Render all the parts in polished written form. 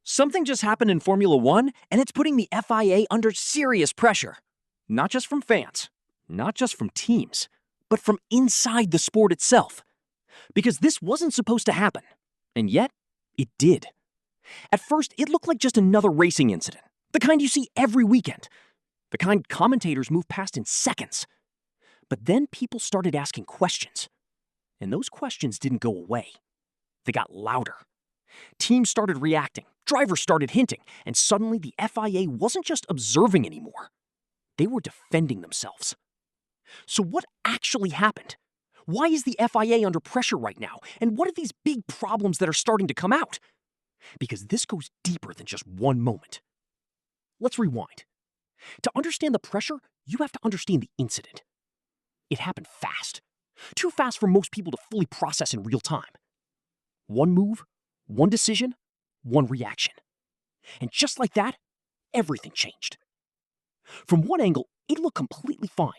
Something just happened in Formula One, and it's putting the FIA under serious pressure. Not just from fans, not just from teams, but from inside the sport itself. Because this wasn't supposed to happen, and yet it did. At first, it looked like just another racing incident, the kind you see every weekend, the kind commentators move past in seconds. But then people started asking questions, and those questions didn't go away. They got louder. Teams started reacting, drivers started hinting, and suddenly the FIA wasn't just observing anymore. They were defending themselves. So what actually happened? Why is the FIA under pressure right now? And what are these big problems that are starting to come out? Because this goes deeper than just one moment. Let's rewind. To understand the pressure, you have to understand the incident. It happened fast. Too fast for most people to fully process in real time. One move, one decision, one reaction. And just like that, everything changed. From one angle, it looked completely fine.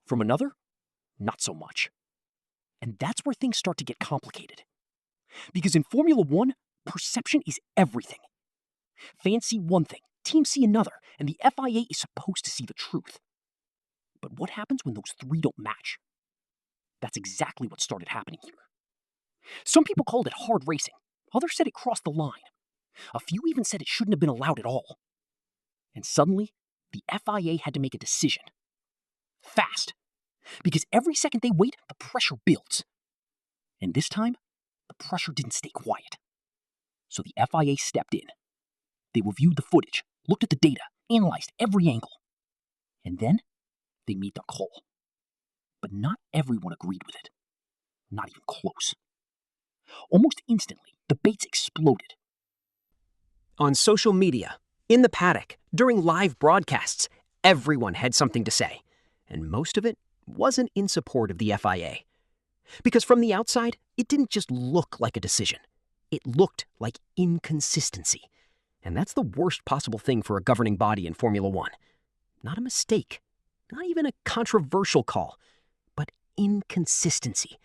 From another, not so much. And that's where things start to get complicated. Because in Formula One, perception is everything. Fans see one thing, teams see another, and the FIA is supposed to see the truth. But what happens when those three don't match? That's exactly what started happening here. Some people called it hard racing. Others said it crossed the line. A few even said it shouldn't have been allowed at all. And suddenly, the FIA had to make a decision. Fast. Because every second they wait, the pressure builds. And this time, the pressure didn't stay quiet. So the FIA stepped in. They reviewed the footage, looked at the data, analyzed every angle. And then, they made their call. But not everyone agreed with it. Not even close. Almost instantly, debates exploded. On social media, in the paddock, during live broadcasts, everyone had something to say. And most of it wasn't in support of the FIA. Because from the outside, it didn't just look like a decision. It looked like inconsistency. And that's the worst possible thing for a governing body in Formula One. Not a mistake, not even a controversial call, but inconsistency.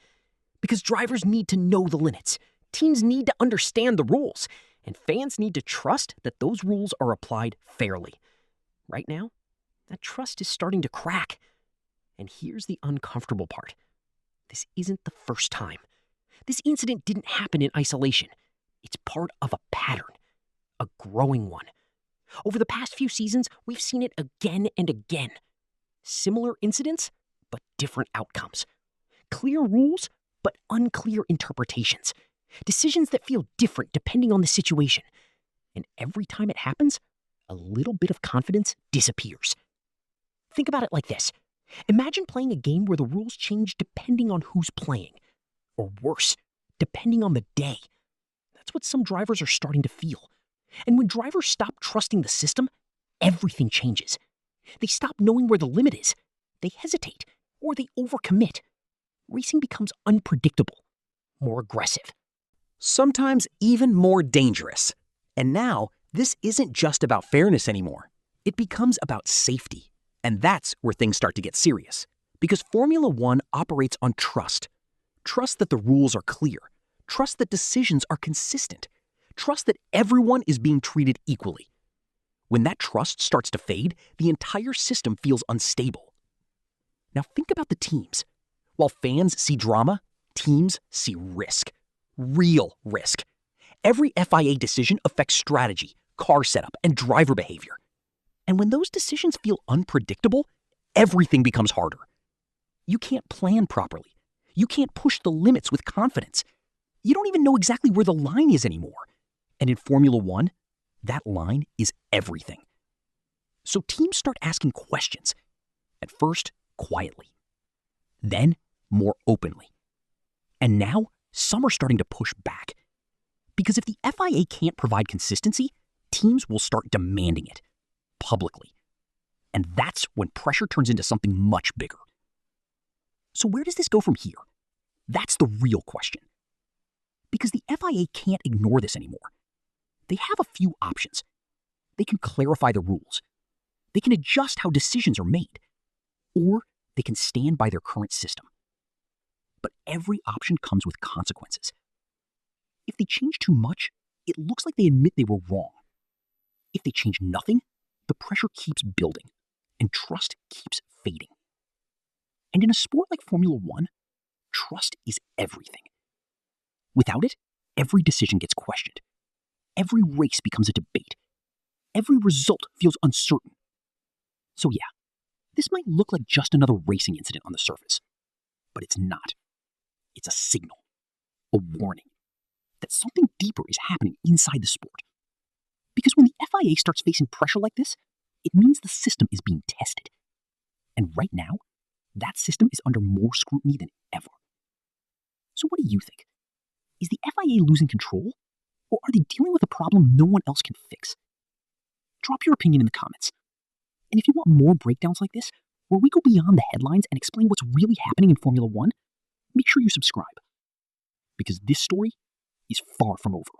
Because drivers need to know the limits, teams need to understand the rules, and fans need to trust that those rules are applied fairly. Right now, that trust is starting to crack. And here's the uncomfortable part. This isn't the first time. This incident didn't happen in isolation. It's part of a pattern, a growing one. Over the past few seasons, we've seen it again and again. Similar incidents, but different outcomes. Clear rules, but unclear interpretations. Decisions that feel different depending on the situation. And every time it happens, a little bit of confidence disappears. Think about it like this. Imagine playing a game where the rules change depending on who's playing. Or worse, depending on the day. That's what some drivers are starting to feel. And when drivers stop trusting the system, everything changes. They stop knowing where the limit is. They hesitate, or they overcommit. Racing becomes unpredictable, more aggressive. Sometimes even more dangerous. And now, this isn't just about fairness anymore. It becomes about safety. And that's where things start to get serious. Because Formula One operates on trust. Trust that the rules are clear. Trust that decisions are consistent. Trust that everyone is being treated equally. When that trust starts to fade, the entire system feels unstable. Now think about the teams. While fans see drama, teams see risk. Real risk. Every FIA decision affects strategy, car setup, and driver behavior. And when those decisions feel unpredictable, everything becomes harder. You can't plan properly. You can't push the limits with confidence. You don't even know exactly where the line is anymore. And in Formula One, that line is everything. So teams start asking questions. At first, quietly. Then, more openly. And now, some are starting to push back. Because if the FIA can't provide consistency, teams will start demanding it. Publicly. And that's when pressure turns into something much bigger. So where does this go from here? That's the real question. Because the FIA can't ignore this anymore. They have a few options. They can clarify the rules. They can adjust how decisions are made. Or they can stand by their current system. But every option comes with consequences. If they change too much, it looks like they admit they were wrong. If they change nothing, the pressure keeps building, and trust keeps fading. And in a sport like Formula One, trust is everything. Without it, every decision gets questioned. Every race becomes a debate. Every result feels uncertain. So yeah, this might look like just another racing incident on the surface, but it's not. It's a signal, a warning, that something deeper is happening inside the sport. Because when the FIA starts facing pressure like this, it means the system is being tested. And right now, that system is under more scrutiny than ever. So what do you think? Is the FIA losing control? Or are they dealing with a problem no one else can fix? Drop your opinion in the comments. And if you want more breakdowns like this, where we go beyond the headlines and explain what's really happening in Formula One, make sure you subscribe. Because this story is far from over.